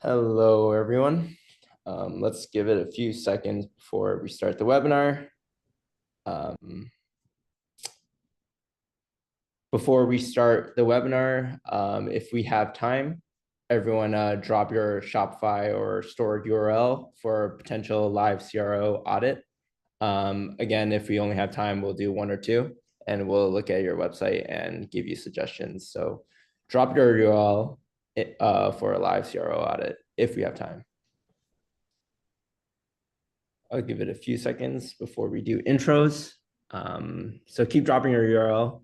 Hello, everyone. Let's give it a few seconds before we start the webinar. Before we start the webinar, if we have time, everyone drop your Shopify or stored URL for potential live CRO audit. Again, if we only have time, we'll do one or two, and we'll look at your website and give you suggestions. So drop your URL for a live CRO audit if we have time. I'll give it a few seconds before we do intros. So keep dropping your URL.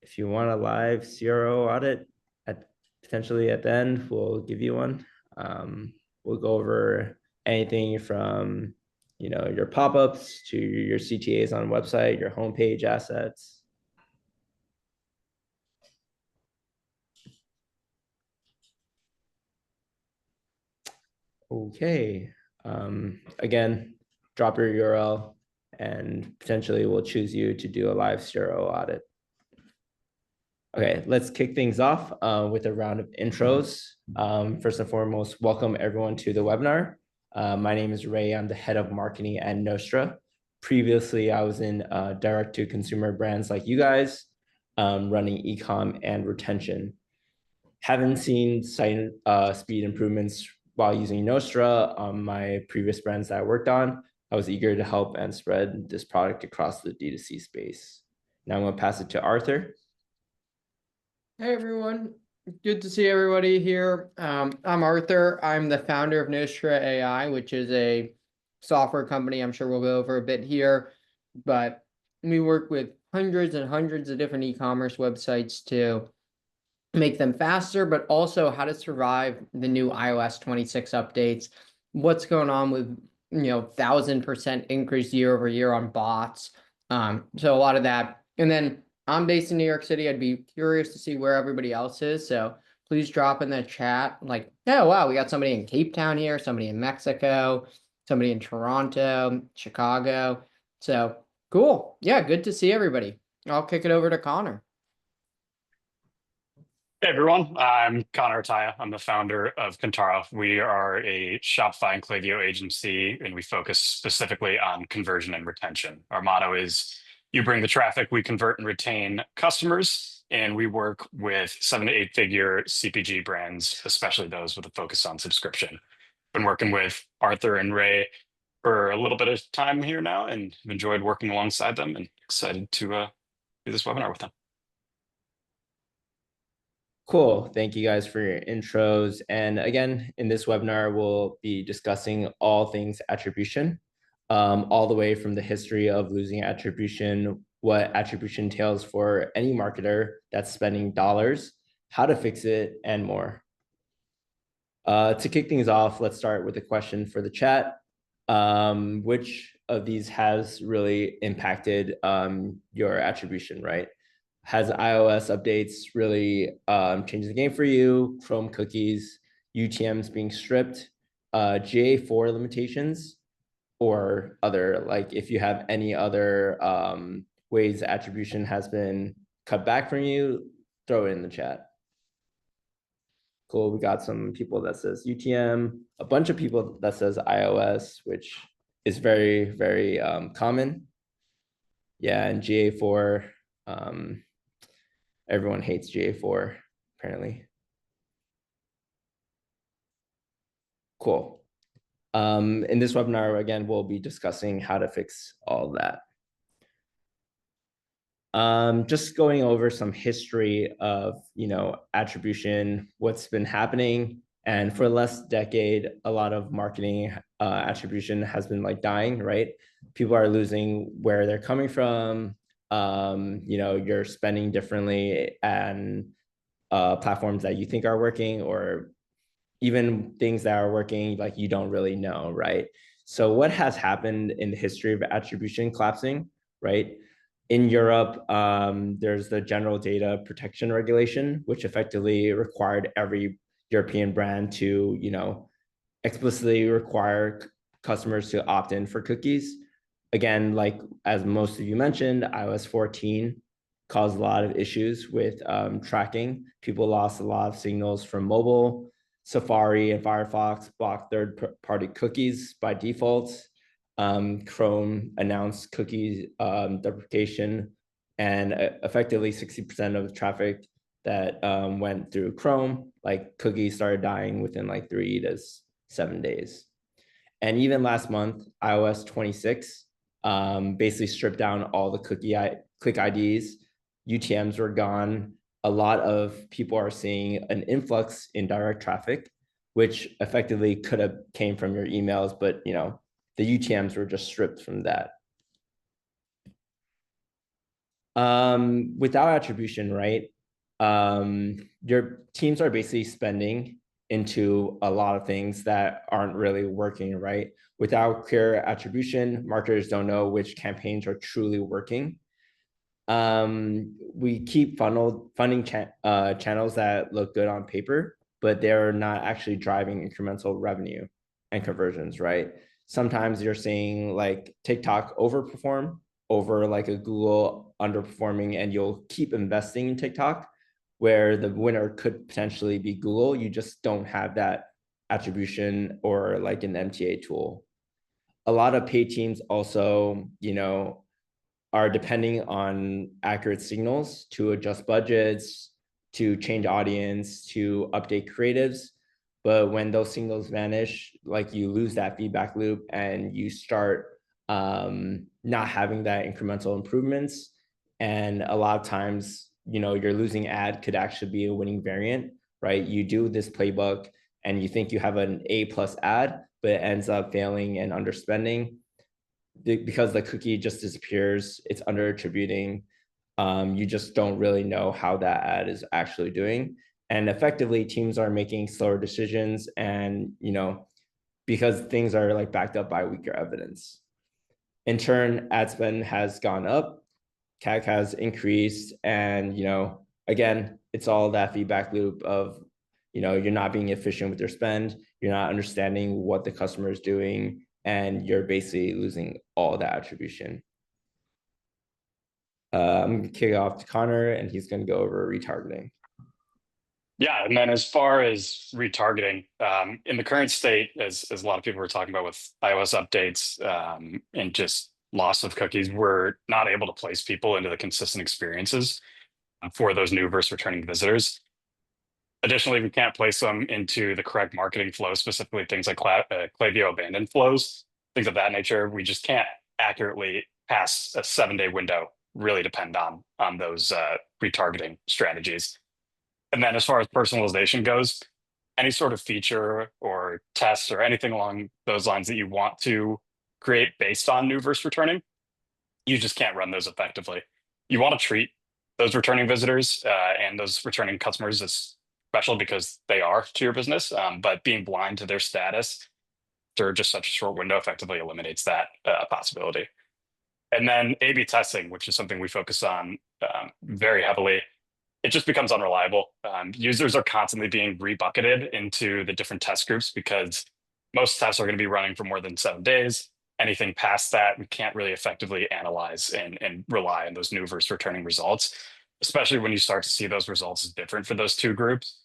If you want a live CRO audit, potentially at the end, we'll give you one. We'll go over anything from your pop-ups to your CTAs on website, your homepage assets. Okay. Again, drop your URL and potentially we'll choose you to do a live CRO audit. Okay, let's kick things off with a round of intros. First and foremost, welcome everyone to the webinar. My name is Ray. I'm the head of marketing at Nostra. Previously, I was in direct-to-consumer brands like you guys, running ecom and retention. Haven't seen site speed improvements while using Nostra on my previous brands that I worked on. I was eager to help and spread this product across the D2C space. Now I'm going to pass it to Arthur. Hey everyone, good to see everybody here. I'm Arthur. I'm the founder of Nostra AI, which is a software company. I'm sure we'll go over a bit here, but we work with hundreds and hundreds of different e-commerce websites to make them faster, but also how to survive the new iOS 26 updates. What's going on with 1,000% increase year over year on bots. So a lot of that, and then I'm based in New York City. I'd be curious to see where everybody else is. So please drop in the chat like, oh, wow, we got somebody in Cape Town here, somebody in Mexico, somebody in Toronto, Chicago. So cool. Yeah, good to see everybody. I'll kick it over to Connor. Hey everyone, I'm Connor Ataya. I'm the founder of Kantara. We are a Shopify and Klaviyo agency, and we focus specifically on conversion and retention. Our motto is, you bring the traffic, we convert and retain customers, and we work with 7 to 8 figure CPG brands, especially those with a focus on subscription. Been working with Arthur and Ray for a little bit of time here now, and have enjoyed working alongside them and excited to do this webinar with them. Cool. Thank you guys for your intros. And again, in this webinar, we'll be discussing all things attribution, all the way from the history of losing attribution, what attribution entails for any marketer that's spending dollars, how to fix it, and more. To kick things off, let's start with a question for the chat. Which of these has really impacted your attribution, right? Has iOS updates really changed the game for you? Chrome cookies, UTMs being stripped, GA4 limitations, or other, like if you have any other ways attribution has been cut back from you, throw it in the chat. Cool, we got some people that says UTM, a bunch of people that says iOS, which is very, very common. Yeah, and GA4, everyone hates GA4, apparently. Cool. In this webinar, again, we'll be discussing how to fix all that. Just going over some history of, attribution, what's been happening. And for the last decade, a lot of marketing attribution has been like dying, right? People are losing where they're coming from. You're spending differently and platforms that you think are working, or even things that are working, like you don't really know, right? So what has happened in the history of attribution collapsing, right? In Europe, there's the General Data Protection Regulation, which effectively required every European brand to, explicitly require customers to opt in for cookies. Again, like as most of you mentioned, iOS 14 caused a lot of issues with tracking. People lost a lot of signals from mobile. Safari and Firefox blocked third-party cookies by default. Chrome announced cookie deprecation, and effectively 60% of the traffic that went through Chrome, like cookies started dying within like 3 to 7 days. And even last month, iOS 26 basically stripped down all the click IDs. UTMs were gone. A lot of people are seeing an influx in direct traffic, which effectively could have came from your emails, but the UTMs were just stripped from that. Without attribution, right? Your teams are basically spending into a lot of things that aren't really working, right? Without clear attribution, marketers don't know which campaigns are truly working. We keep funding channels that look good on paper, but they're not actually driving incremental revenue and conversions, right? Sometimes you're seeing like TikTok overperform over like a Google underperforming, and you'll keep investing in TikTok, where the winner could potentially be Google. You just don't have that attribution or like an MTA tool. A lot of paid teams also, are depending on accurate signals to adjust budgets, to change audience, to update creatives. But when those signals vanish, like you lose that feedback loop and you start not having that incremental improvements. And a lot of times, your losing ad could actually be a winning variant, right? You do this playbook and you think you have an A+ ad, but it ends up failing and underspending because the cookie just disappears. It's under attributing. You just don't really know how that ad is actually doing. And effectively, teams are making slower decisions, and because things are like backed up by weaker evidence. In turn, ad spend has gone up, CAC has increased, and again, it's all that feedback loop of you're not being efficient with your spend, you're not understanding what the customer is doing, and you're basically losing all that attribution. I'm going to kick it off to Connor, and he's going to go over retargeting. Yeah, and then as far as retargeting, in the current state, as a lot of people were talking about with iOS updates and just loss of cookies, we're not able to place people into the consistent experiences for those new versus returning visitors. Additionally, we can't place them into the correct marketing flow, specifically things like Klaviyo abandoned flows, things of that nature. We just can't accurately pass a 7-day window, really depend on those retargeting strategies. And then as far as personalization goes, any sort of feature or test or anything along those lines that you want to create based on new versus returning, you just can't run those effectively. You want to treat those returning visitors and those returning customers as special because they are to your business, but being blind to their status after just such a short window effectively eliminates that possibility. And then A/B testing, which is something we focus on very heavily, it just becomes unreliable. Users are constantly being rebucketed into the different test groups because most tests are going to be running for more than 7 days. Anything past that, we can't really effectively analyze and rely on those new versus returning results, especially when you start to see those results as different for those two groups.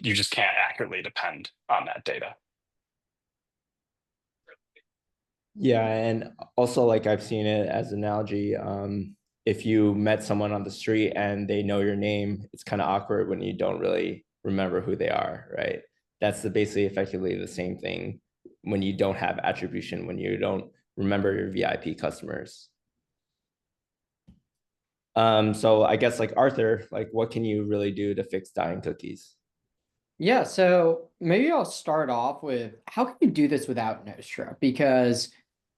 You just can't accurately depend on that data. Yeah, and also like I've seen it as an analogy. If you met someone on the street and they know your name, it's kind of awkward when you don't really remember who they are, right? That's basically effectively the same thing when you don't have attribution, when you don't remember your VIP customers. So I guess like Arthur, like what can you really do to fix dying cookies? Yeah, so maybe I'll start off with how can you do this without Nostra? Because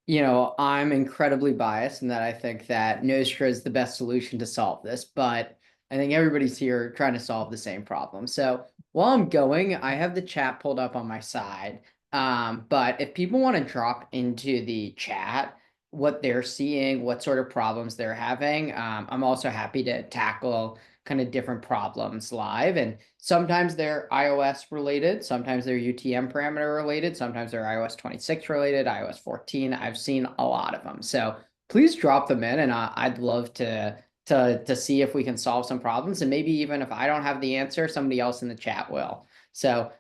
I'm incredibly biased in that I think that Nostra is the best solution to solve this, but I think everybody's here trying to solve the same problem. So while I'm going, I have the chat pulled up on my side. But if people want to drop into the chat what they're seeing, what sort of problems they're having, I'm also happy to tackle kind of different problems live. And sometimes they're iOS related, sometimes they're UTM parameter related, sometimes they're iOS 26 related, iOS 14. I've seen a lot of them. So please drop them in, and I'd love to to see if we can solve some problems. And maybe even if I don't have the answer, somebody else in the chat will. So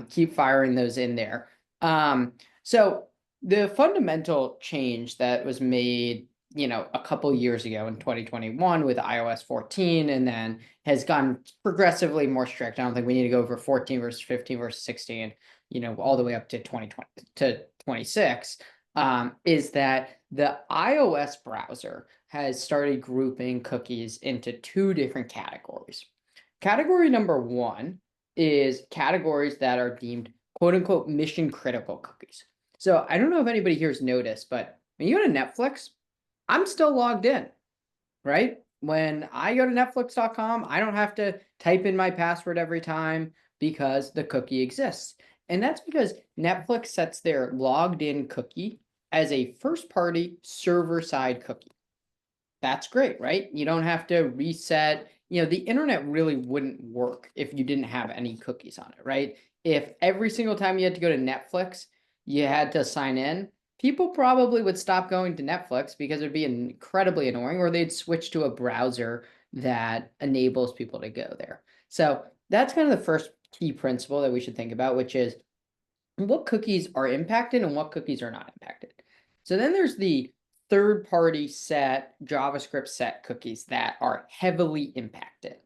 keep firing those in there. So the fundamental change that was made, a couple years ago in 2021 with iOS 14, and then has gotten progressively more strict. I don't think we need to go over 14 versus 15 versus 16, all the way up to 2020 to 26, is that the iOS browser has started grouping cookies into two different categories. Category number one is categories that are deemed quote unquote mission critical cookies. So I don't know if anybody here has noticed, but when you go to Netflix, I'm still logged in, right? When I go to netflix.com, I don't have to type in my password every time because the cookie exists. And that's because Netflix sets their logged in cookie as a first party server side cookie. That's great, right? You don't have to reset. The internet really wouldn't work if you didn't have any cookies on it, right? If every single time you had to go to Netflix, you had to sign in, people probably would stop going to Netflix because it would be incredibly annoying, or they'd switch to a browser that enables people to go there. So that's kind of the first key principle that we should think about, which is what cookies are impacted and what cookies are not impacted. So then there's the third-party set, JavaScript set cookies that are heavily impacted.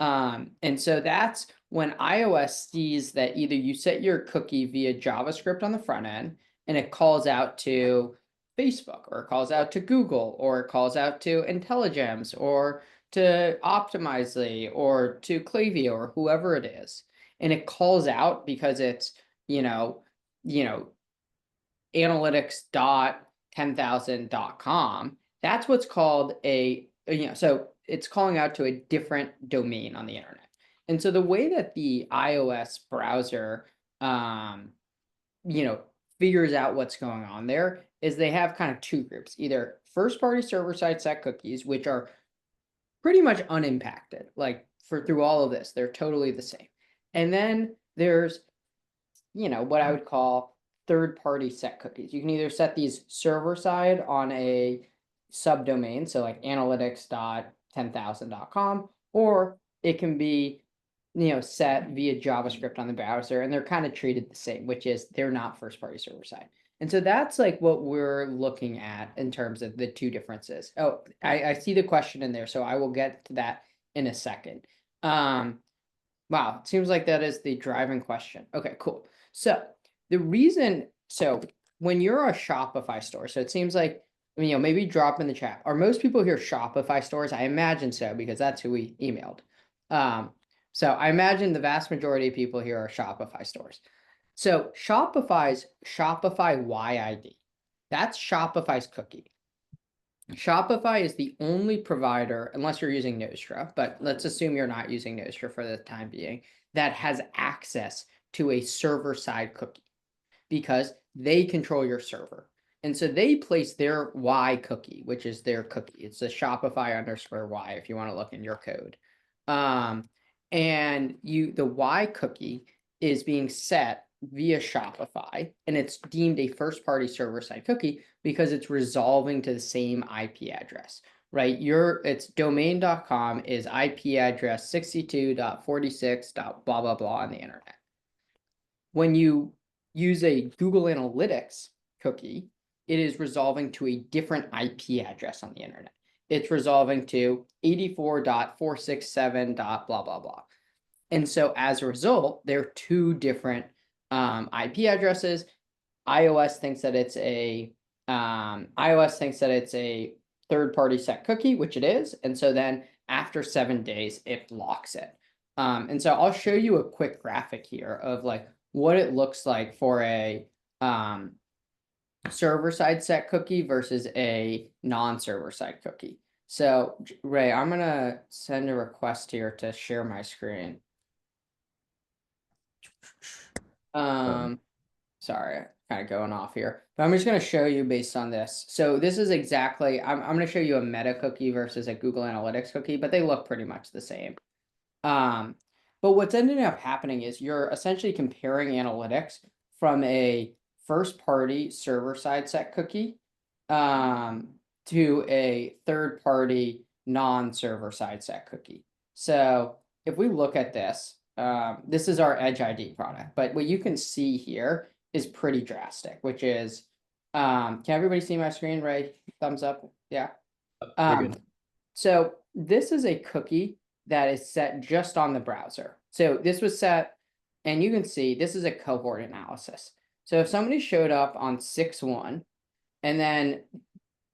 And so that's when iOS sees that either you set your cookie via JavaScript on the front end, and it calls out to Facebook, or it calls out to Google, or it calls out to IntelliGems, or to Optimizely, or to Klaviyo, or whoever it is. And it calls out because it's, analytics.10,000.com. That's what's called so it's calling out to a different domain on the internet. And so the way that the iOS browser, figures out what's going on there is they have kind of two groups, either first party server side set cookies, which are pretty much unimpacted, like through all of this, they're totally the same. And then there's, what I would call third-party set cookies. You can either set these server side on a subdomain, so like analytics.10,000.com, or it can be, set via JavaScript on the browser, and they're kind of treated the same, which is they're not first-party server side. And so that's like what we're looking at in terms of the two differences. Oh, I see the question in there, so I will get to that in a second. Wow, it seems like that is the driving question. Okay, cool. So when you're a Shopify store, so it seems like, maybe drop in the chat. Are most people here Shopify stores? I imagine so, because that's who we emailed. So I imagine the vast majority of people here are Shopify stores. So Shopify's Shopify YID, that's Shopify's cookie. Shopify is the only provider, unless you're using Nostra, but let's assume you're not using Nostra for the time being, that has access to a server-side cookie, because they control your server. And so they place their Y cookie, which is their cookie. It's a Shopify_Y if you want to look in your code. And the Y cookie is being set via Shopify, and it's deemed a first-party server-side cookie because it's resolving to the same IP address, right? It's domain.com is IP address 62.46. blah, blah, blah on the internet. When you use a Google Analytics cookie, it is resolving to a different IP address on the internet. It's resolving to 84.467. blah, blah, blah. And so as a result, there are two different IP addresses. iOS thinks that it's a third-party set cookie, which it is. And so then after 7 days, it locks it. And so I'll show you a quick graphic here of like what it looks like for a server-side set cookie versus a non-server-side cookie. So Ray, I'm gonna send a request here to share my screen. Sorry, kind of going off here, but I'm just going to show you based on this. So this is exactly, I'm going to show you a Meta cookie versus a Google Analytics cookie, but they look pretty much the same. But what's ended up happening is you're essentially comparing analytics from a first-party server-side set cookie to a third-party non-server side set cookie. So if we look at this, this is our Edge ID product, but what you can see here is pretty drastic, which is, can everybody see my screen, right? Thumbs up, yeah. You're good. So this is a cookie that is set just on the browser. So this was set, and you can see this is a cohort analysis. So if somebody showed up on 6/1, and then,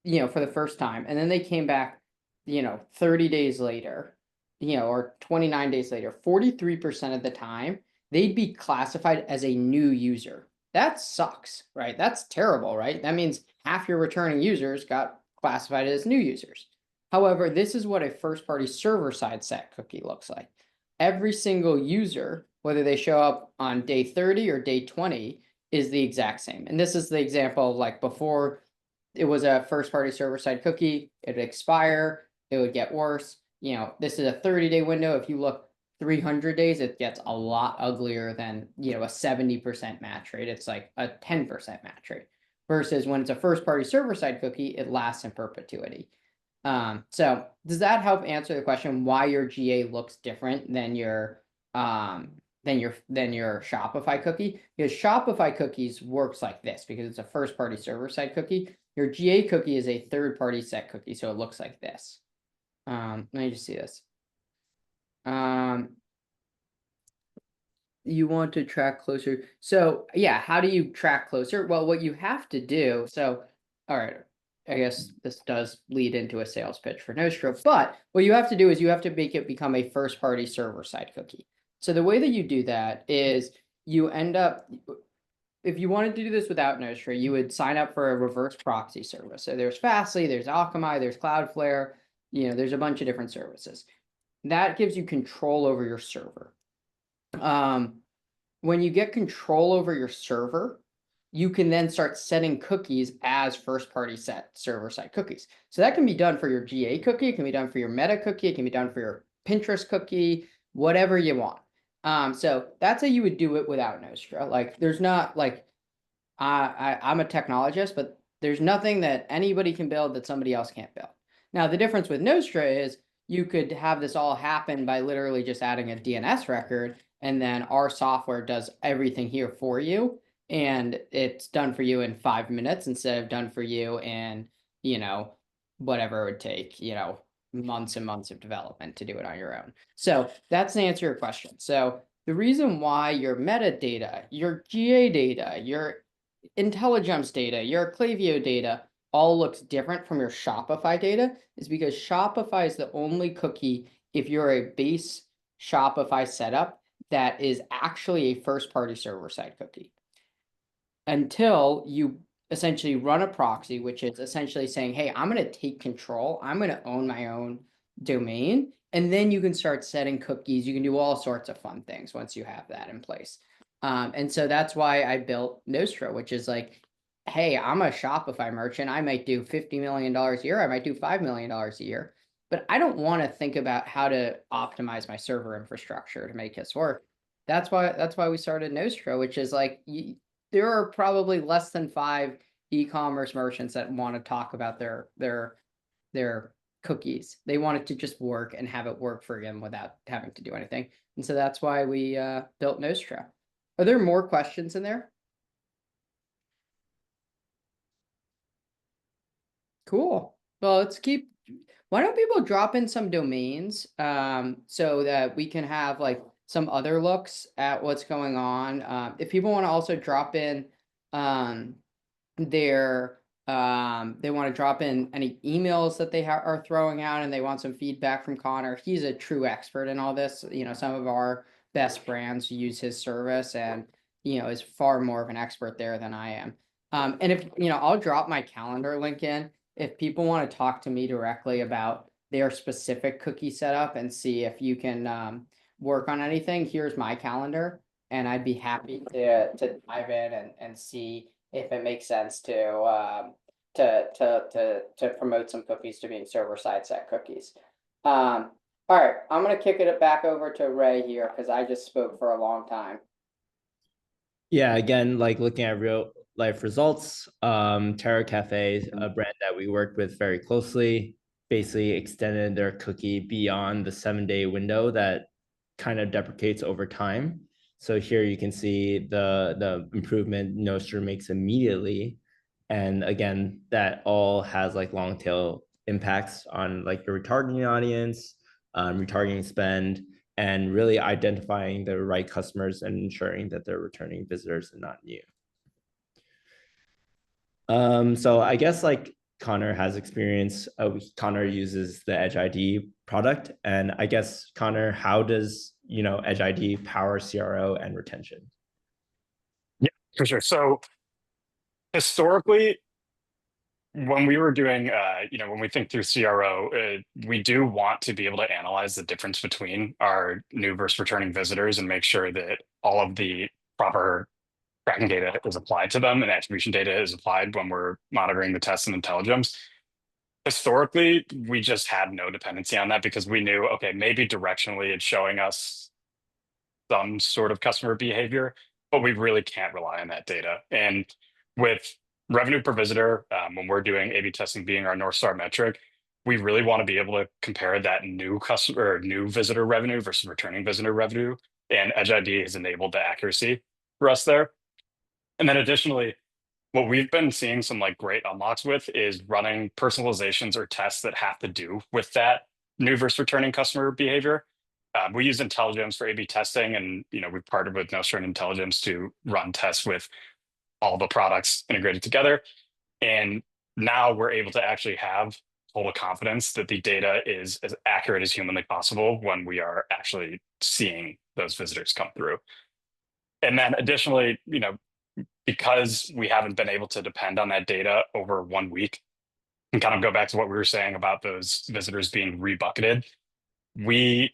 for the first time, and then they came back, 30 days later, or 29 days later, 43% of the time, they'd be classified as a new user. That sucks, right? That's terrible, right? That means half your returning users got classified as new users. However, this is what a first-party server-side set cookie looks like. Every single user, whether they show up on day 30 or day 20, is the exact same. And this is the example of like before it was a first-party server-side cookie, it'd expire, it would get worse. This is a 30-day window. If you look 300 days, it gets a lot uglier than, a 70% match rate. It's like a 10% match rate. Versus when it's a first-party server-side cookie, it lasts in perpetuity. So does that help answer the question why your GA looks different than your Shopify cookie? Because Shopify cookies works like this because it's a first-party server-side cookie. Your GA cookie is a third-party set cookie, so it looks like this. Let me just see this. You want to track closer. So yeah, how do you track closer? Well, what you have to do, so all right, I guess this does lead into a sales pitch for Nostra, but what you have to do is you have to make it become a first-party server-side cookie. So the way that you do that is you end up, if you wanted to do this without Nostra, you would sign up for a reverse proxy service. So there's Fastly, there's Akamai, there's Cloudflare, there's a bunch of different services. That gives you control over your server. When you get control over your server, you can then start setting cookies as first-party set server-side cookies. So that can be done for your GA cookie, it can be done for your Meta cookie, it can be done for your Pinterest cookie, whatever you want. So that's how you would do it without Nostra. Like, there's not like, I'm a technologist, but there's nothing that anybody can build that somebody else can't build. Now, the difference with Nostra is you could have this all happen by literally just adding a DNS record, and then our software does everything here for you, and it's done for you in 5 minutes instead of done for you in, whatever it would take, months and months of development to do it on your own. So that's to answer your question. So the reason why your metadata, your GA data, your IntelliGems data, your Klaviyo data all looks different from your Shopify data is because Shopify is the only cookie, if you're a base Shopify setup, that is actually a first-party server-side cookie. Until you essentially run a proxy, which is essentially saying, hey, I'm going to take control. I'm going to own my own domain. And then you can start setting cookies. You can do all sorts of fun things once you have that in place. And so that's why I built Nostra, which is like, hey, I'm a Shopify merchant. I might do $50 million a year. I might do $5 million a year. But I don't want to think about how to optimize my server infrastructure to make this work. That's why we started Nostra, which is like, there are probably less than 5 e-commerce merchants that want to talk about their cookies. They want it to just work and have it work for them without having to do anything. And so that's why we built Nostra. Are there more questions in there? Cool. Well, let's keep. Why don't people drop in some domains so that we can have like some other looks at what's going on. If people want to also drop in they want to drop in any emails that they are throwing out and they want some feedback from Connor. He's a true expert in all this. Some of our best brands use his service and, is far more of an expert there than I am. And if, I'll drop my calendar link in. If people want to talk to me directly about their specific cookie setup and see if you can work on anything, here's my calendar, and I'd be happy to dive in and see if it makes sense to promote some cookies to being server-side set cookies. All right, I'm gonna kick it back over to Ray here because I just spoke for a long time. Yeah, again, like looking at real life results, Terra Cafe, a brand that we worked with very closely, basically extended their cookie beyond the 7-day window that kind of deprecates over time. So here you can see the improvement Nostr makes immediately. And again, that all has like long tail impacts on like your retargeting audience, retargeting spend, and really identifying the right customers and ensuring that they're returning visitors and not new. So I guess like Connor has experience. Connor uses the Edge ID product, and I guess Connor, how does Edge ID power CRO and retention? Yeah, for sure. So historically, when we were doing, when we think through CRO, we do want to be able to analyze the difference between our new versus returning visitors and make sure that all of the proper tracking data is applied to them and attribution data is applied when we're monitoring the tests and intelligence. Historically, we just had no dependency on that because we knew, okay, maybe directionally it's showing us some sort of customer behavior, but we really can't rely on that data. And with revenue per visitor, when we're doing A/B testing being our North Star metric, we really want to be able to compare that new customer or new visitor revenue versus returning visitor revenue. And Edge ID has enabled the accuracy for us there. And then additionally, what we've been seeing some like great unlocks with is running personalizations or tests that have to do with that new versus returning customer behavior. We use Intelligence for A/B testing, and we've partnered with Nostr and Intelligence to run tests with all the products integrated together. And now we're able to actually have total confidence that the data is as accurate as humanly possible when we are actually seeing those visitors come through. And then additionally, because we haven't been able to depend on that data over 1 week, and kind of go back to what we were saying about those visitors being rebucketed, we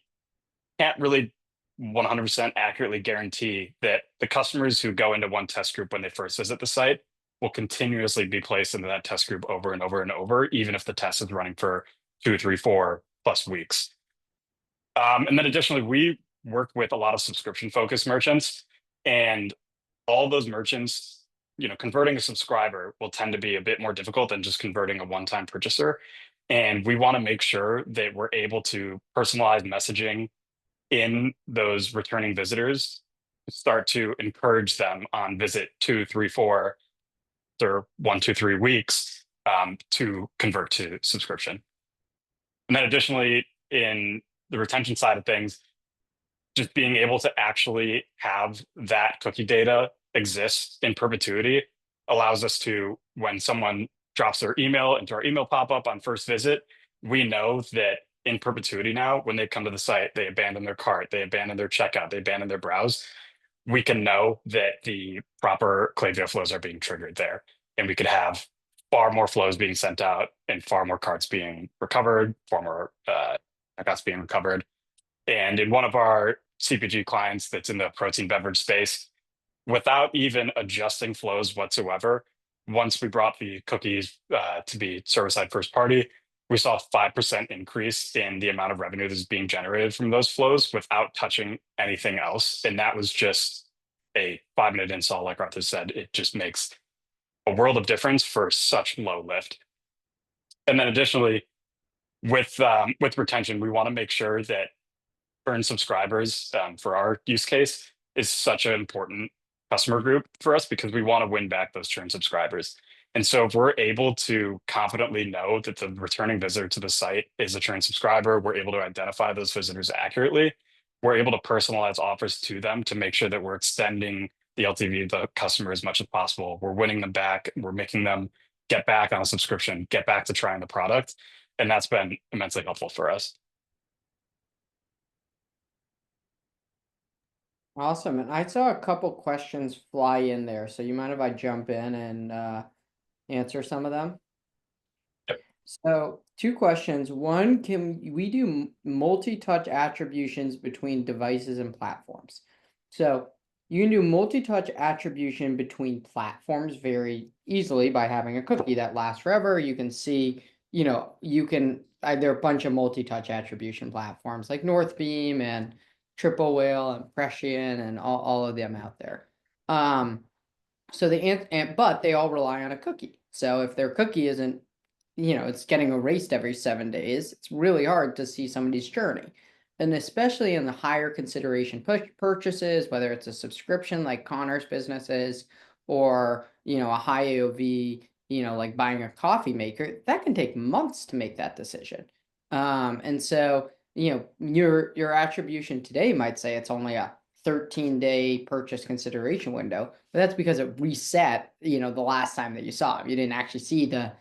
can't really 100% accurately guarantee that the customers who go into one test group when they first visit the site will continuously be placed into that test group over and over and over, even if the test is running for 2, 3, 4+ weeks. And then additionally, we work with a lot of subscription-focused merchants, and all those merchants, converting a subscriber will tend to be a bit more difficult than just converting a one-time purchaser. And we want to make sure that we're able to personalize messaging in those returning visitors, start to encourage them on visit 2, 3, 4, or 1, 2, 3 weeks to convert to subscription. And then additionally, in the retention side of things, just being able to actually have that cookie data exist in perpetuity allows us to, when someone drops their email into our email pop-up on first visit, we know that in perpetuity now, when they come to the site, they abandon their cart, they abandon their checkout, they abandon their browse. We can know that the proper Klaviyo flows are being triggered there. And we could have far more flows being sent out and far more carts being recovered, far more checkouts being recovered. And in one of our CPG clients that's in the protein beverage space, without even adjusting flows whatsoever, once we brought the cookies to be server-side first party, we saw a 5% increase in the amount of revenue that's being generated from those flows without touching anything else. And that was just a 5-minute install, like Arthur said. It just makes a world of difference for such low lift. And then additionally, with retention, we want to make sure that earned subscribers for our use case is such an important customer group for us because we want to win back those churn subscribers. And so if we're able to confidently know that the returning visitor to the site is a churn subscriber, we're able to identify those visitors accurately, we're able to personalize offers to them to make sure that we're extending the LTV of the customer as much as possible. We're winning them back. We're making them get back on a subscription, get back to trying the product. And that's been immensely helpful for us. Awesome. And I saw a couple questions fly in there. So you mind if I jump in and answer some of them? Yep. So 2 questions. One, can we do multi-touch attributions between devices and platforms? So you can do multi-touch attribution between platforms very easily by having a cookie that lasts forever. You can see, there are a bunch of multi-touch attribution platforms like Northbeam and Triple Whale and Prescient and all of them out there. So but they all rely on a cookie. So if their cookie isn't it's getting erased every 7 days. It's really hard to see somebody's journey. And especially in the higher consideration purchases, whether it's a subscription like Connor's business is, or, a high AOV, like buying a coffee maker, that can take months to make that decision. And so, your attribution today might say it's only a 13-day purchase consideration window, but that's because it reset, the last time that you saw it. You didn't actually see the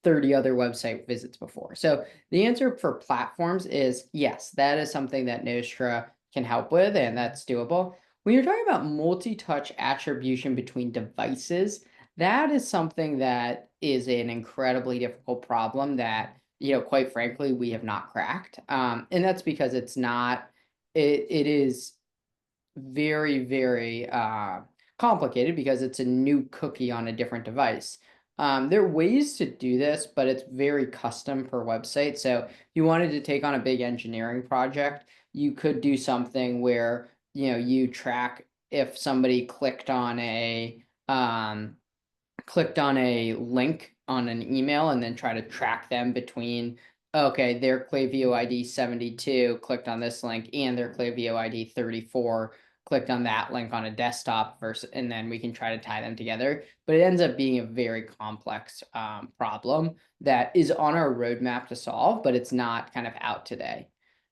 30 other website visits before. So the answer for platforms is yes, that is something that Nostra can help with, and that's doable. When you're talking about multi-touch attribution between devices, that is something that is an incredibly difficult problem that, quite frankly, we have not cracked. And that's because it's not, it is very, very complicated because it's a new cookie on a different device. There are ways to do this, but it's very custom per website. So if you wanted to take on a big engineering project, you could do something where, you track if somebody clicked on a link on an email and then try to track them between, okay, their Klaviyo ID 72 clicked on this link and their Klaviyo ID 34 clicked on that link on a desktop versus, and then we can try to tie them together. But it ends up being a very complex problem that is on our roadmap to solve, but it's not kind of out today.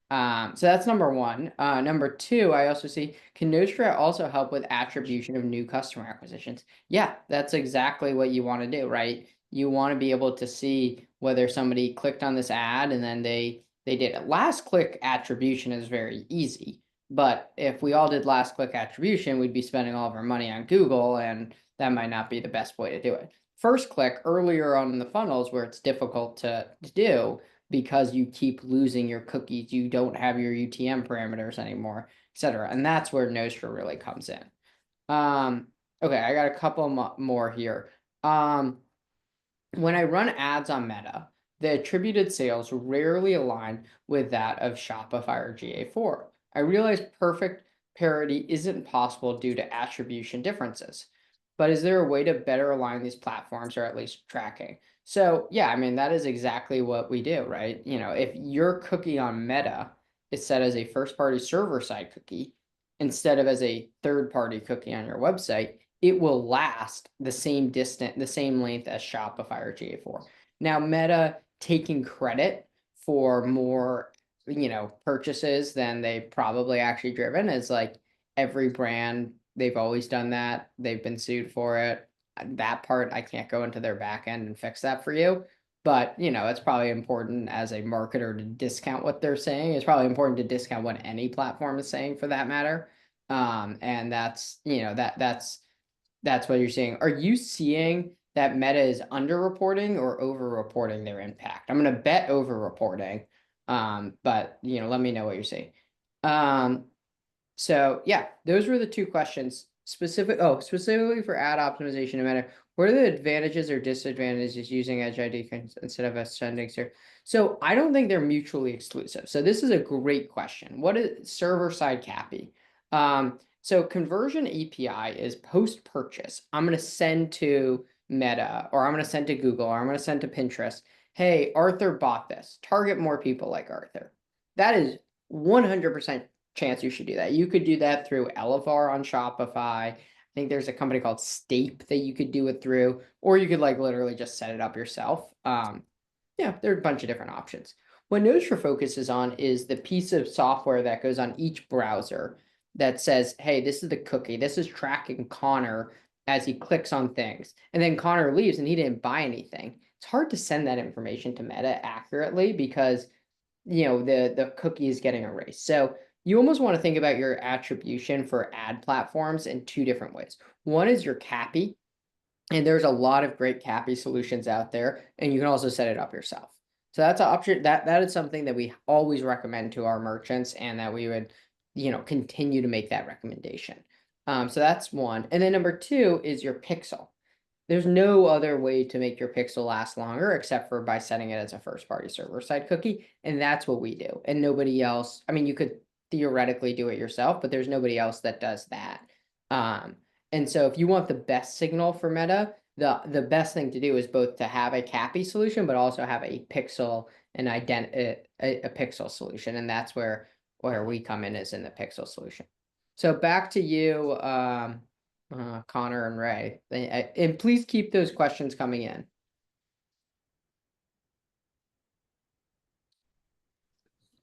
So that's number one. Number two, I also see, can Nostra also help with attribution of new customer acquisitions? Yeah, that's exactly what you want to do, right? You want to be able to see whether somebody clicked on this ad and then they did it. Last click attribution is very easy. But if we all did last click attribution, we'd be spending all of our money on Google, and that might not be the best way to do it. First click earlier on in the funnels where it's difficult to do because you keep losing your cookies, you don't have your UTM parameters anymore, etc. And that's where Nostra really comes in. Okay, I got a couple more here. When I run ads on Meta, the attributed sales rarely align with that of Shopify or GA4. I realize perfect parity isn't possible due to attribution differences, but is there a way to better align these platforms or at least tracking? So yeah, I mean, that is exactly what we do, right? If your cookie on Meta is set as a first-party server-side cookie instead of as a third-party cookie on your website, it will last the same length as Shopify or GA4. Now, Meta taking credit for more, purchases than they've probably actually driven is like every brand, they've always done that. They've been sued for it. That part, I can't go into their back end and fix that for you. But, it's probably important as a marketer to discount what they're saying. It's probably important to discount what any platform is saying for that matter. And that's, that's what you're seeing. Are you seeing that Meta is underreporting or over-reporting their impact? I'm going to bet over-reporting, but let me know what you're seeing. So yeah, those were the two questions. Specifically for ad optimization in Meta, what are the advantages or disadvantages using Edge ID instead of ascending search? So I don't think they're mutually exclusive. So this is a great question. What is server-side CAPI? So conversion API is post-purchase. I'm going to send to Meta, or I'm going to send to Google, or I'm going to send to Pinterest. Hey, Arthur bought this. Target more people like Arthur. That is 100% chance you should do that. You could do that through Elevar on Shopify. I think there's a company called Stape that you could do it through, or you could like literally just set it up yourself. Yeah, there are a bunch of different options. What Nostra focuses on is the piece of software that goes on each browser that says, hey, this is the cookie. This is tracking Connor as he clicks on things. And then Connor leaves and he didn't buy anything. It's hard to send that information to Meta accurately because, the cookie is getting erased. So you almost want to think about your attribution for ad platforms in two different ways. One is your CAPI, and there's a lot of great CAPI solutions out there, and you can also set it up yourself. So that's an option. That is something that we always recommend to our merchants, and that we would, continue to make that recommendation. So that's one. And then number two is your pixel. There's no other way to make your pixel last longer except for by setting it as a first-party server-side cookie, and that's what we do. And nobody else. I mean, you could theoretically do it yourself, but there's nobody else that does that. And so if you want the best signal for Meta, the best thing to do is both to have a CAPI solution, but also have a pixel and a pixel solution, and that's where we come in, is in the pixel solution. So back to you, Connor and Ray, and please keep those questions coming in.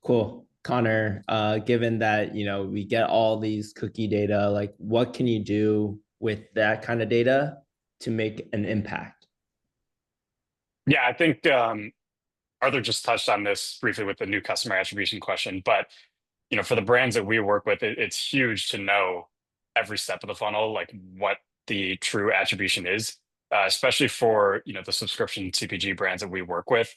Cool. Connor, given that, we get all these cookie data, like what can you do with that kind of data to make an impact? Yeah, I think Arthur just touched on this briefly with the new customer attribution question, but for the brands that we work with, it's huge to know every step of the funnel, like what the true attribution is, especially for the subscription CPG brands that we work with.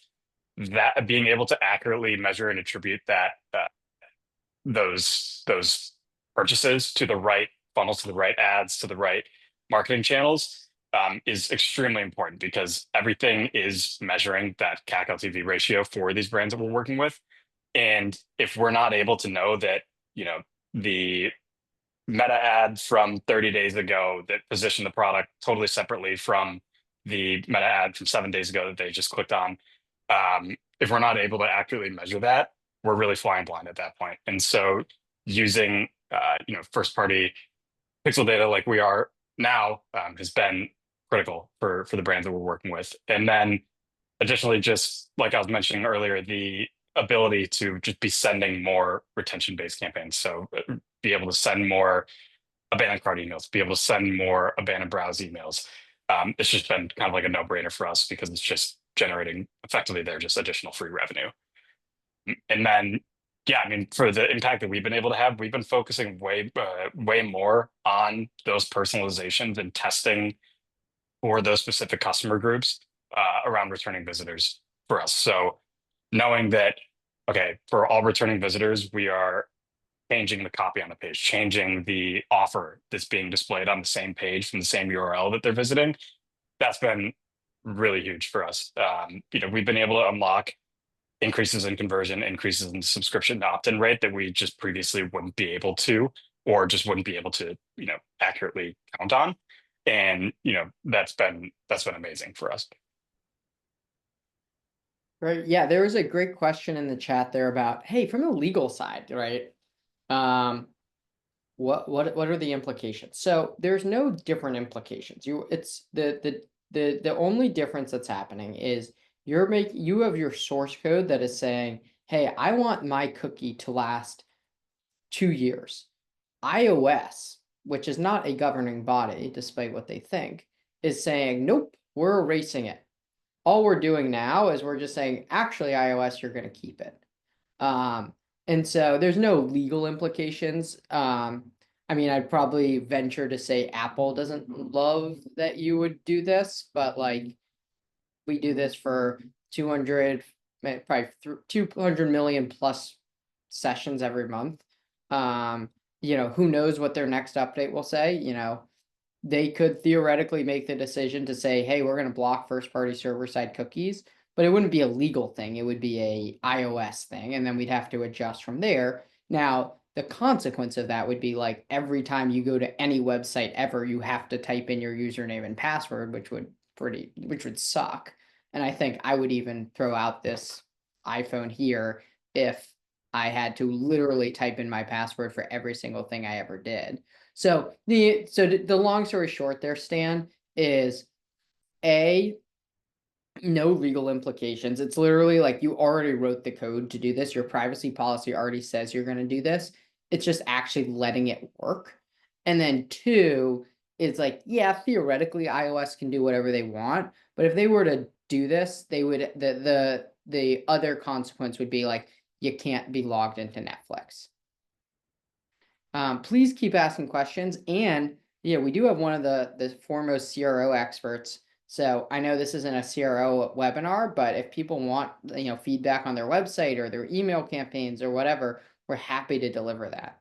That being able to accurately measure and attribute that those purchases to the right funnels, to the right ads, to the right marketing channels is extremely important, because everything is measuring that CAC LTV ratio for these brands that we're working with. And if we're not able to know that, the meta ad from 30 days ago that positioned the product totally separately from the meta ad from 7 days ago that they just clicked on, if we're not able to accurately measure that, we're really flying blind at that point. And so using, first party pixel data like we are now has been critical for the brands that we're working with. And then additionally, just like I was mentioning earlier, the ability to just be sending more retention-based campaigns. So be able to send more abandoned cart emails, be able to send more abandoned browse emails. It's just been kind of like a no-brainer for us, because it's just generating effectively there just additional free revenue. And then, yeah, I mean, for the impact that we've been able to have, we've been focusing way more on those personalizations and testing for those specific customer groups around returning visitors for us. So knowing that, okay, for all returning visitors, we are changing the copy on the page, changing the offer that's being displayed on the same page from the same URL that they're visiting. That's been really huge for us. We've been able to unlock increases in conversion, increases in subscription opt-in rate that we just previously wouldn't be able to, or just wouldn't be able to, accurately count on. And, that's been amazing for us. Right. Yeah, there was a great question in the chat there about, hey, from the legal side, right? What are the implications? So there's no different implications. It's the only difference that's happening is you have your source code that is saying, hey, I want my cookie to last 2 years. iOS, which is not a governing body, despite what they think, is saying, nope, we're erasing it. All we're doing now is we're just saying, actually, iOS, you're going to keep it. And so there's no legal implications. I mean, I'd probably venture to say Apple doesn't love that you would do this, but like we do this for 200, probably 200 million plus sessions every month. Who knows what their next update will say? They could theoretically make the decision to say, hey, we're going to block first-party server-side cookies, but it wouldn't be a legal thing. It would be a iOS thing, and then we'd have to adjust from there. Now, the consequence of that would be like every time you go to any website ever, you have to type in your username and password, which would suck. And I think I would even throw out this iPhone here if I had to literally type in my password for every single thing I ever did. So the long story short there, Stan, is no legal implications. It's literally like you already wrote the code to do this. Your privacy policy already says you're going to do this. It's just actually letting it work. And then 2, it's like, yeah, theoretically iOS can do whatever they want, but if they were to do this, they would the other consequence would be like you can't be logged into Netflix. Please keep asking questions, and we do have one of the foremost CRO experts. So I know this isn't a CRO webinar, but if people want feedback on their website or their email campaigns or whatever, we're happy to deliver that.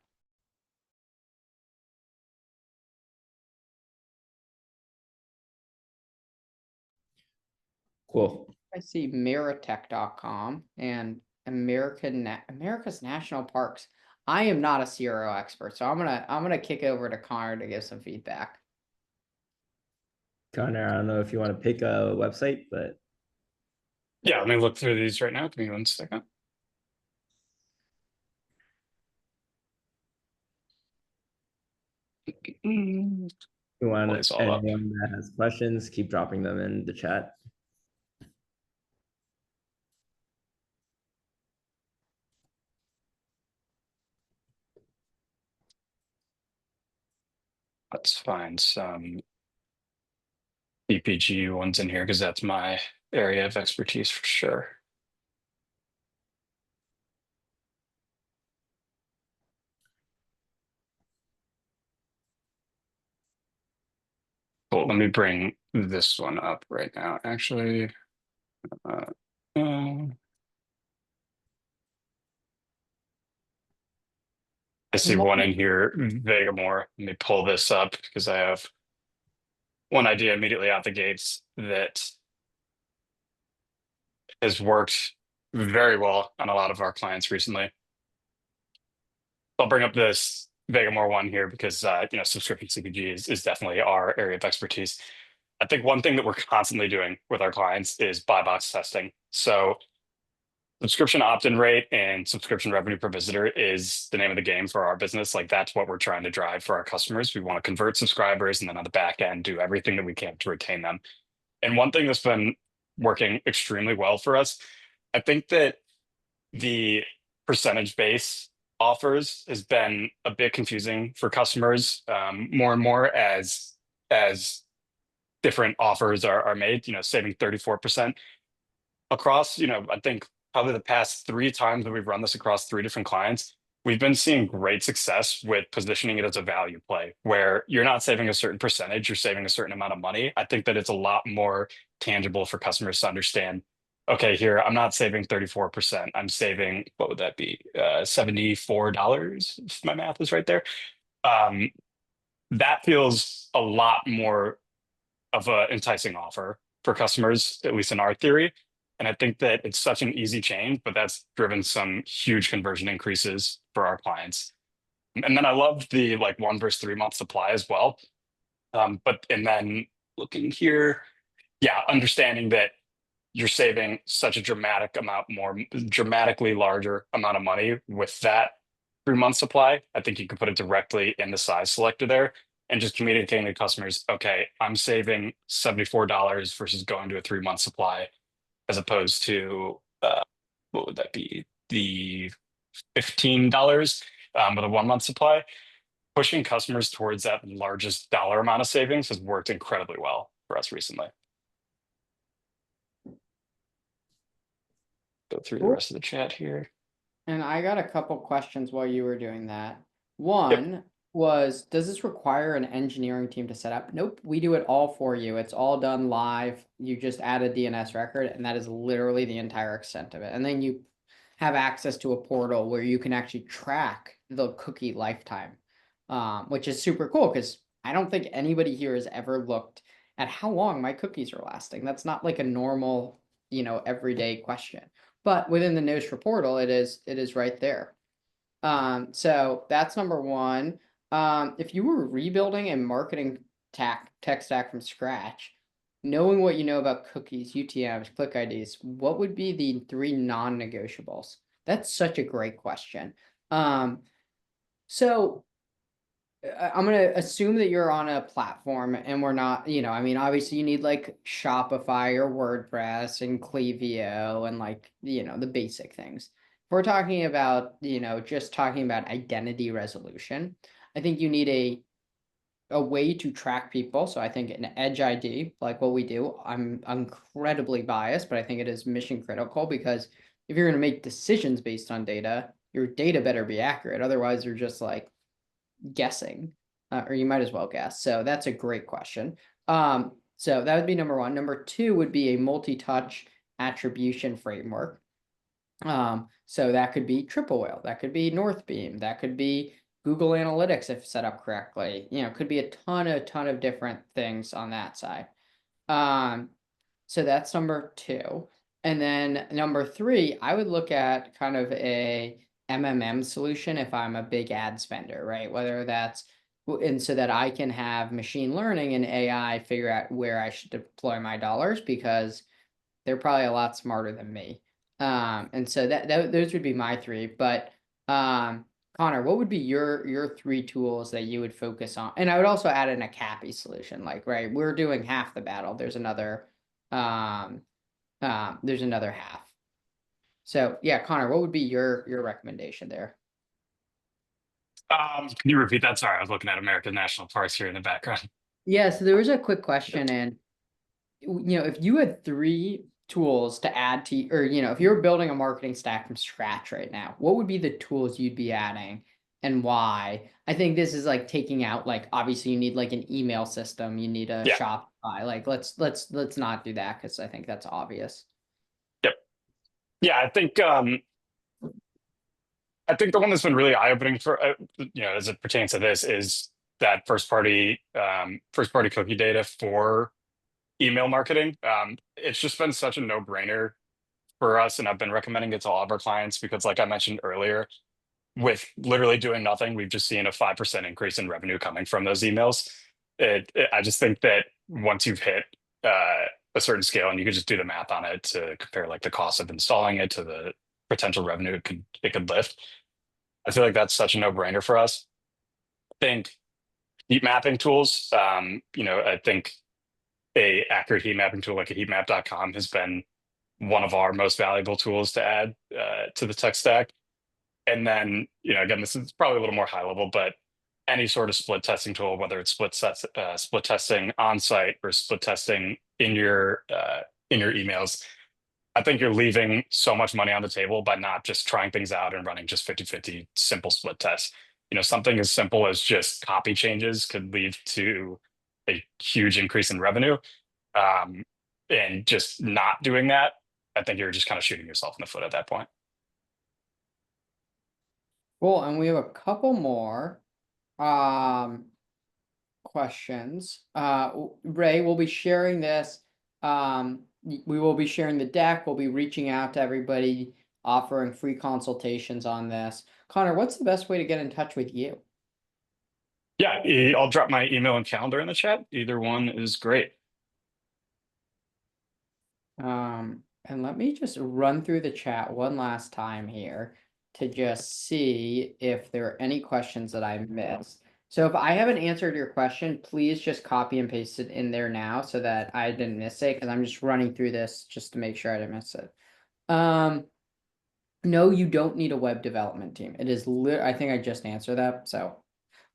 Cool. I see Meritech.com and America's National Parks. I am not a CRO expert, so I'm gonna kick over to Connor to give some feedback. Connor, I don't know if you want to pick a website, but Yeah, let me look through these right now. Give me 1 second. Mm, if you want Pull these all up. anyone that has questions, keep dropping them in the chat. Let's find some CPG ones in here because that's my area of expertise for sure. Cool. Let me bring this one up right now. Actually, uh, I see one in here, Vegamore. Let me pull this up because I have one idea immediately out the gates that has worked very well on a lot of our clients recently. I'll bring up this Vegamore one here because subscription CPG is definitely our area of expertise. I think one thing that we're constantly doing with our clients is buy box testing. So subscription opt-in rate and subscription revenue per visitor is the name of the game for our business. Like that's what we're trying to drive for our customers. We want to convert subscribers and then on the back end do everything that we can to retain them. And one thing that's been working extremely well for us, I think that the percentage base offers has been a bit confusing for customers more and more as different offers are made, saving 34% across, I think probably the past 3 times that we've run this across 3 different clients, we've been seeing great success with positioning it as a value play where you're not saving a certain percentage, you're saving a certain amount of money. I think that it's a lot more tangible for customers to understand. Okay, here I'm not saving 34%. I'm saving, what would that be? $74, if my math is right there. That feels a lot more of an enticing offer for customers, at least in our theory. And I think that it's such an easy change, but that's driven some huge conversion increases for our clients. And then I love the like 1 versus 3 month supply as well. And then looking here, yeah, understanding that you're saving such a dramatically larger amount of money with that 3 month supply. I think you can put it directly in the size selector there and just communicating to customers, okay, I'm saving $74 versus going to a 3 month supply as opposed to what would that be? The $15 with a 1 month supply. Pushing customers towards that largest dollar amount of savings has worked incredibly well for us recently. Go through the rest of the chat here. And I got a couple questions while you were doing that. Yep. One was, does this require an engineering team to set up? Nope, we do it all for you. It's all done live. You just add a DNS record, and that is literally the entire extent of it. And then you have access to a portal where you can actually track the cookie lifetime, which is super cool because I don't think anybody here has ever looked at how long my cookies are lasting. That's not like a normal, everyday question. But within the Nostra portal, it is right there. So that's number one. If you were rebuilding a marketing tech stack from scratch, knowing what you know about cookies, UTMs, click IDs, what would be the 3 non-negotiables? That's such a great question. So I'm going to assume that you're on a platform and we're not, obviously you need like Shopify or WordPress and Klaviyo and like, the basic things. If we're talking about, just talking about identity resolution, I think you need a way to track people. So I think an edge ID, like what we do, I'm incredibly biased, but I think it is mission critical because if you're going to make decisions based on data, your data better be accurate. Otherwise, you're just like guessing, or you might as well guess. So that's a great question. So that would be number one. Number two would be a multi-touch attribution framework. So that could be Triple Whale, that could be Northbeam, that could be Google Analytics if set up correctly. Could be a ton of different things on that side. So that's number two. And then number three, I would look at kind of a MMM solution if I'm a big ad spender, right? Whether that's and so that I can have machine learning and AI figure out where I should deploy my dollars, because they're probably a lot smarter than me. And so those would be my three. But Connor, what would be your three tools that you would focus on? And I would also add in a CAPI solution. Like, right, we're doing half the battle. There's another half. So yeah, Connor, what would be your recommendation there? Can you repeat that? Sorry, I was looking at American National Parks here in the background. Yeah, so there was a quick question, and if you had three tools to add to, or if you're building a marketing stack from scratch right now, what would be the tools you'd be adding and why? I think this is like taking out, like, obviously you need like an email system, you need a Yeah. Shopify. Like let's not do that, because I think that's obvious. Yep. Yeah, I think the one that's been really eye-opening for as it pertains to this is that first party cookie data for email marketing. It's just been such a no-brainer for us, and I've been recommending it to all of our clients because, like I mentioned earlier, with literally doing nothing, we've just seen a 5% increase in revenue coming from those emails. I just think that once you've hit a certain scale, and you could just do the math on it to compare like the cost of installing it to the potential revenue it could lift. I feel like that's such a no-brainer for us. I think heat mapping tools, I think a accurate heat mapping tool like a heatmap.com has been one of our most valuable tools to add to the tech stack. And then, again, this is probably a little more high level, but any sort of split testing tool, whether it's split testing on site or split testing in your emails, I think you're leaving so much money on the table by not just trying things out and running just 50-50 simple split tests. Something as simple as just copy changes could lead to a huge increase in revenue. And just not doing that, I think you're just kind of shooting yourself in the foot at that point. Cool, and we have a couple more questions. Ray, we'll be sharing this. We will be sharing the deck. We'll be reaching out to everybody, offering free consultations on this. Connor, what's the best way to get in touch with you? Yeah, I'll drop my email and calendar in the chat. Either one is great. And let me just run through the chat one last time here to just see if there are any questions that I missed. So if I haven't answered your question, please just copy and paste it in there now so that I didn't miss it, because I'm just running through this just to make sure I didn't miss it. No, you don't need a web development team. It is I think I just answered that. So,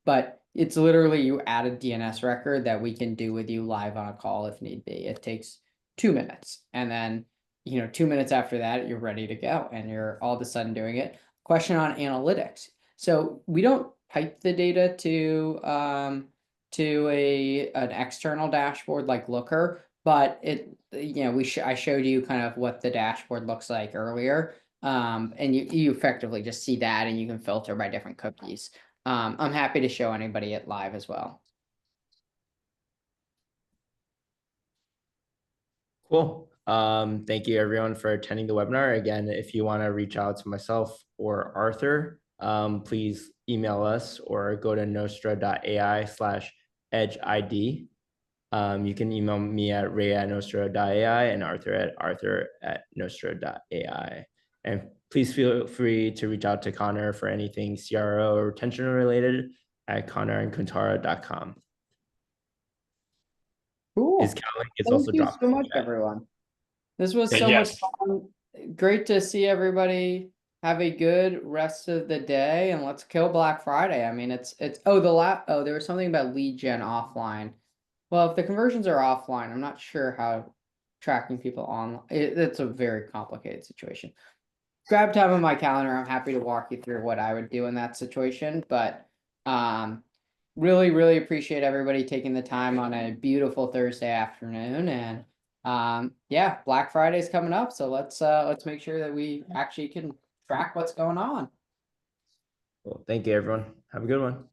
but it's literally you add a DNS record that we can do with you live on a call if need be. It takes 2 minutes, and then 2 minutes after that you're ready to go, and you're all of a sudden doing it. Question on analytics. So we don't pipe the data to an external dashboard like Looker, but I showed you kind of what the dashboard looks like earlier, and you effectively just see that, and you can filter by different cookies. I'm happy to show anybody it live as well. Cool. Thank you everyone for attending the webinar. Again, if you want to reach out to myself or Arthur, please email us or go to nostra.ai/edgeid. You can email me at ray@nostra.ai and arthur@nostra.ai. And please feel free to reach out to Connor for anything CRO or retention related at connorandcontara.com. Cool. His calendar is Thank also you dropped so much, everyone. This was so Yes. much fun. Great to see everybody. Have a good rest of the day, and let's kill Black Friday. I mean, there was something about lead gen offline. Well, if the conversions are offline, I'm not sure how tracking people on. It's a very complicated situation. Grab time on my calendar. I'm happy to walk you through what I would do in that situation. But really, really appreciate everybody taking the time on a beautiful Thursday afternoon. And yeah, Black Friday is coming up, so let's make sure that we actually can track what's going on. Well, thank you everyone. Have a good one.